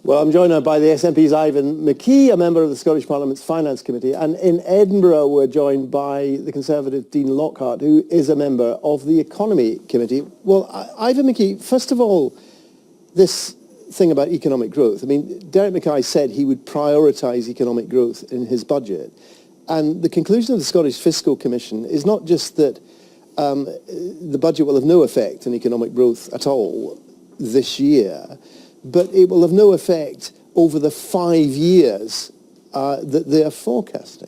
Well, I'm joined now by the SNP's Ivan McKee, a member of the Scottish Parliament's Finance Committee, and in Edinburgh we're joined by the Conservative Dean Lockhart, who is a member of the Economy Committee. Well, Ivan McKee, first of all, this thing about economic growth. I mean, Derek Mackay said he would prioritise economic growth in his budget, and the conclusion of the Scottish Fiscal Commission is not just that the budget will have no effect on economic growth at all this year, but it will have no effect over the 5 years that they are forecasting.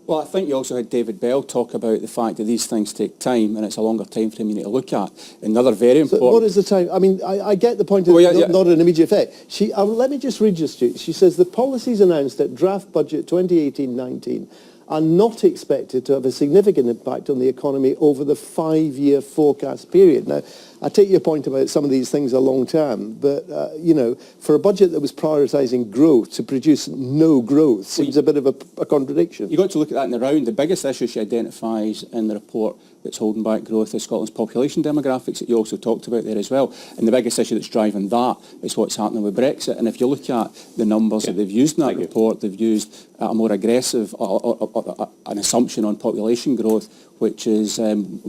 Well, I think you also had David Bell talk about the fact that these things take time and it's a longer time frame you need to look at. Another very important... So what is the time? I mean, I get the point of not an immediate effect. Let me just read this to you. She says the policies announced at draft budget 2018-19 are not expected to have a significant impact on the economy over the 5-year forecast period. Now, I take your point about some of these things are long term, but, you know, for a budget that was prioritising growth to produce no growth seems a bit of a contradiction. You've got to look at that in the round. The biggest issue she identifies in the report that's holding back growth is Scotland's population demographics that you also talked about there as well. And the biggest issue that's driving that is what's happening with Brexit. And if you look at the numbers that they've used in that report, they've used a more aggressive, an assumption on population growth, which is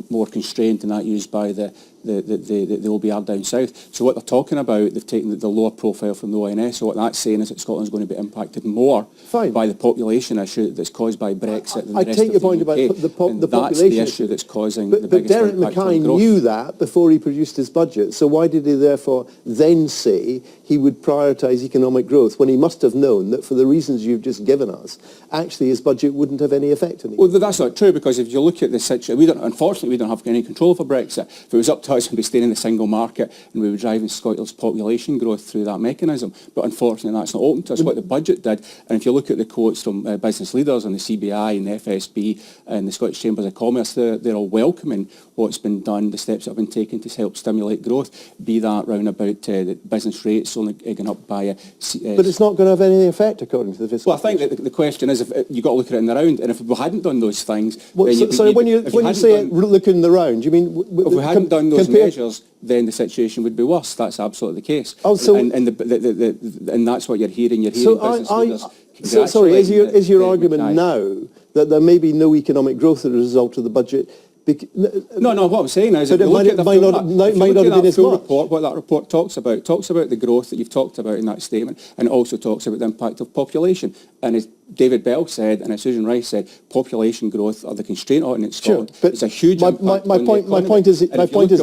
more constrained than that used by the OBR down south. So what they're talking about, they've taken the lower profile from the ONS, so what that's saying is that Scotland's going to be impacted more by the population issue that's caused by Brexit than the rest of the UK. I take your point about the population. That's the issue that's causing the biggest Derek impact Mackay on growth. knew that before he produced his budget, so why did he therefore then say he would prioritise economic growth when he must have known that for the reasons you've just given us, actually his budget wouldn't have any effect on it? Well, that's not true, because if you look at the situation, unfortunately we don't have any control over Brexit. If it was up to us, we'd be staying in the single market and we were driving Scotland's population growth through that mechanism. But unfortunately that's not open to us. What the budget did, and if you look at the quotes from business leaders and the CBI and the FSB and the Scottish Chambers of Commerce, they're all welcoming what's been done, the steps that have been taken to help stimulate growth, be that round about the business rates only going up by... but it's not going to have any effect according to the fiscal... Well, I think that the question is, if you've got to look at it in the round, and if we hadn't done those things... So when you say look in the round, you mean... If we hadn't done those measures, then the situation would be worse. That's absolutely the case. Oh, so and that's what you're hearing. You're hearing business leaders... So, sorry, is your argument now that there may be no economic growth as a result of the budget? No, what I'm saying is, if you look at the full report, what that report talks about the growth that you've talked about in that statement, and also talks about the impact of population. And as David Bell said, and as Susan Rice said, population growth or the constraint on it in Scotland is a huge impact on the economy. My point is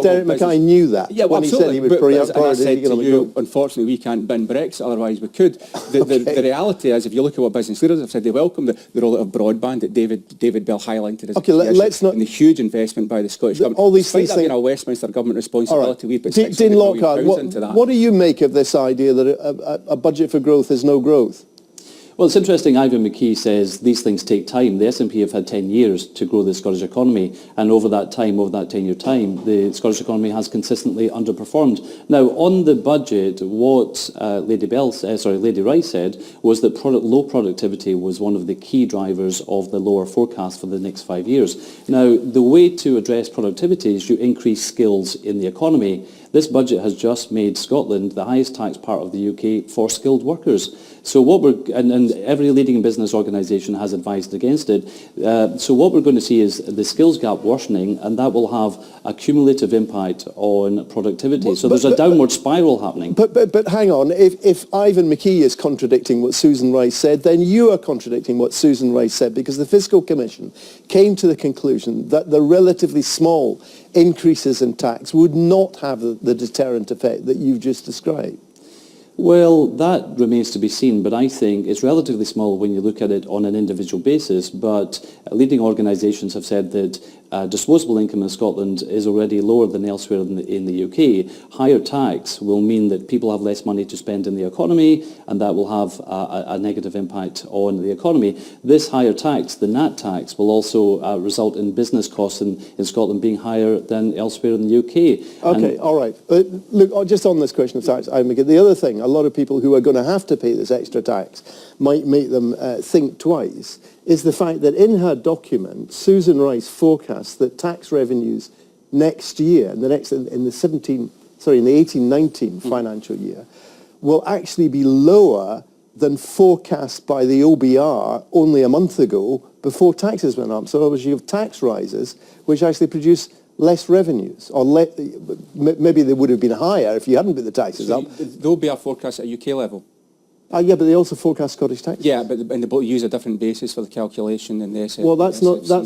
Derek Mackay knew that when he said he would prioritise economic growth. Unfortunately, we can't bin Brexit, otherwise we could. The reality is, if you look at what business leaders have said, they welcome the rollout of broadband that David Bell highlighted as and the huge investment by the Scottish government. All these things being a Westminster government responsibility, we've put Dean Lockhart, into that. what do you make of this idea that a budget for growth is no growth? Well, it's interesting. Ivan McKee says these things take time. The SNP have had 10 years to grow the Scottish economy, and over that 10-year time, the Scottish economy has consistently underperformed. Now, on the budget, what Lady Rice said was that low productivity was one of the key drivers of the lower forecast for the next 5 years. Now, the way to address productivity is you increase skills in the economy. This budget has just made Scotland the highest tax part of the UK for skilled workers. So and every leading business organisation has advised against it. So what we're going to see is the skills gap worsening, and that will have a cumulative impact on productivity. So there's a downward spiral happening. But hang on, if Ivan McKee is contradicting what Susan Rice said, then you are contradicting what Susan Rice said, because the Fiscal Commission came to the conclusion that the relatively small increases in tax would not have the deterrent effect that you've just described. Well, that remains to be seen, but I think it's relatively small when you look at it on an individual basis, but leading organisations have said that disposable income in Scotland is already lower than elsewhere in the UK. Higher tax will mean that people have less money to spend in the economy, and that will have a negative impact on the economy. This higher tax, the NAT tax, will also result in business costs in Scotland being higher than elsewhere in the UK. Okay, all right. Look, just on this question of tax, the other thing, a lot of people who are going to have to pay this extra tax might make them think twice, is the fact that in her document, Susan Rice forecasts that tax revenues next year, in the 18-19 financial year, will actually be lower than forecast by the OBR only a month ago before taxes went up. So in other words, you have tax rises which actually produce less revenues, or maybe they would have been higher if you hadn't put the taxes up. There'll be a forecast at UK level. Yeah, but they also forecast Scottish taxes. Yeah, but they both use a different basis for the calculation than the SF. Well, that's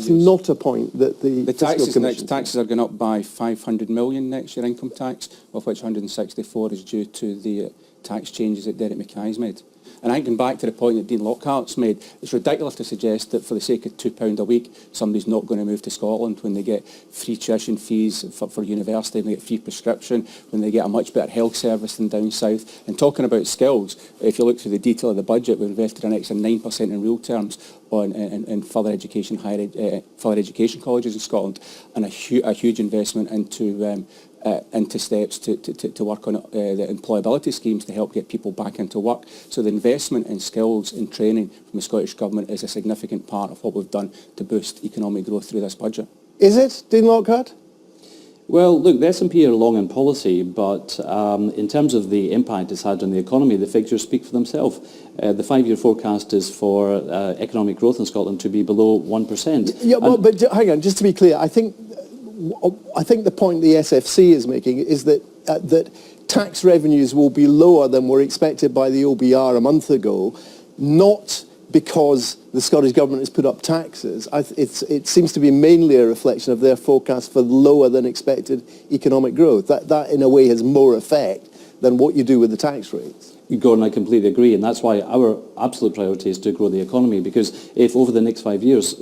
not a point that the taxes are going up by 500 million next year, income tax, of which 164 is due to the tax changes that Derek Mackay's made. And I can back to the point that Dean Lockhart's made. It's ridiculous to suggest that for the sake of £2 a week, somebody's not going to move to Scotland when they get free tuition fees for university, when they get free prescription, when they get a much better health service than down south. And talking about skills, if you look through the detail of the budget, we've invested an extra 9% in real terms in further education, further education colleges in Scotland, and a huge investment into steps to work on the employability schemes to help get people back into work. So the investment in skills and training from the Scottish Government is a significant part of what we've done to boost economic growth through this budget. Is it, Dean Lockhart? Well, look, the SNP are long in policy, but in terms of the impact it's had on the economy, the figures speak for themselves. The 5-year forecast is for economic growth in Scotland to be below 1%. Yeah, well, but hang on, just to be clear, I think the point the SFC is making is that tax revenues will be lower than were expected by the OBR a month ago, not because the Scottish Government has put up taxes. It seems to be mainly a reflection of their forecast for lower than expected economic growth. That in a way has more effect than what you do with the tax rates. Gordon, I completely agree, and that's why our absolute priority is to grow the economy, because if over the next 5 years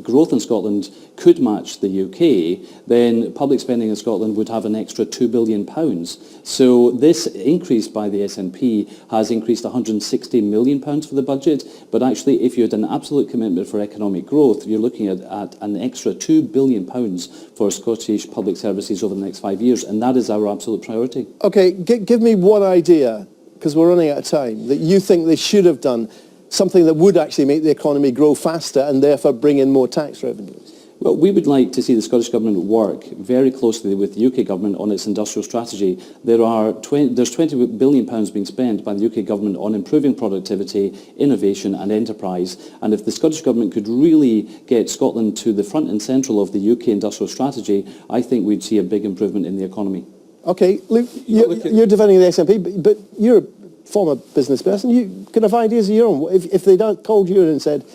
growth in Scotland could match the UK, then public spending in Scotland would have an extra £2 billion. So this increase by the SNP has increased £160 million for the budget, but actually if you had an absolute commitment for economic growth, you're looking at an extra £2 billion for Scottish public services over the next 5 years, and that is our absolute priority. Okay, give me one idea, because we're running out of time, that you think they should have done, something that would actually make the economy grow faster and therefore bring in more tax revenues? Well, we would like to see the Scottish Government work very closely with the UK Government on its industrial strategy. There's £20 billion being spent by the UK Government on improving productivity, innovation and enterprise. And if the Scottish Government could really get Scotland to the front and central of the UK industrial strategy, I think we'd see a big improvement in the economy. Okay, Luke, you're defending the SNP, but you're a former business person. You could have ideas of your own. If they called you in and said,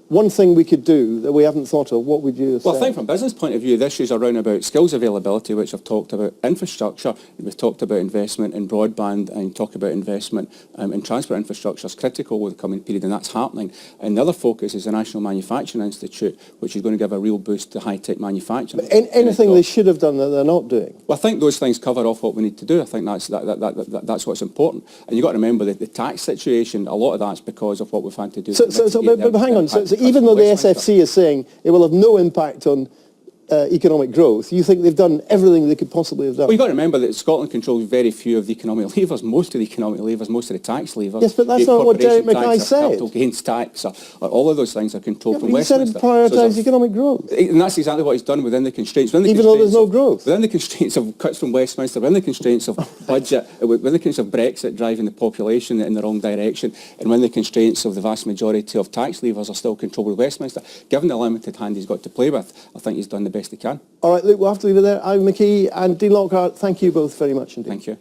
one thing we could do that we haven't thought of, what would you say? Well, I think from a business point of view, the issues around about skills availability, which I've talked about, infrastructure, we've talked about investment in broadband and talk about investment in transport infrastructure is critical over the coming period, and that's happening. And the other focus is the National Manufacturing Institute, which is going to give a real boost to high-tech manufacturing. But anything they should have done that they're not doing? Well, I think those things cover off what we need to do. I think that's what's important. And you've got to remember that the tax situation, a lot of that's because of what we've had to do. But hang on, so even though the SFC is saying it will have no impact on economic growth, you think they've done everything they could possibly have done? Well, you've got to remember that Scotland controls very few of the economic levers, most of the economic levers, most of the tax levers. Yes, but that's not what Derek Mackay said. Capital gains tax, or all of those things are controlled from he said Westminster. prioritise economic growth. And that's exactly what he's done within the constraints. Even though there's no growth? Within the constraints of cuts from Westminster, within the constraints of budget, within the constraints of Brexit driving the population in the wrong direction, and within the constraints of the vast majority of tax levers are still controlled with Westminster, given the limited hand he's got to play with, I think he's done the best he can. All right, Luke, we'll have to leave it there. Ivan McKee and Dean Lockhart, thank you both very much indeed. Thank you.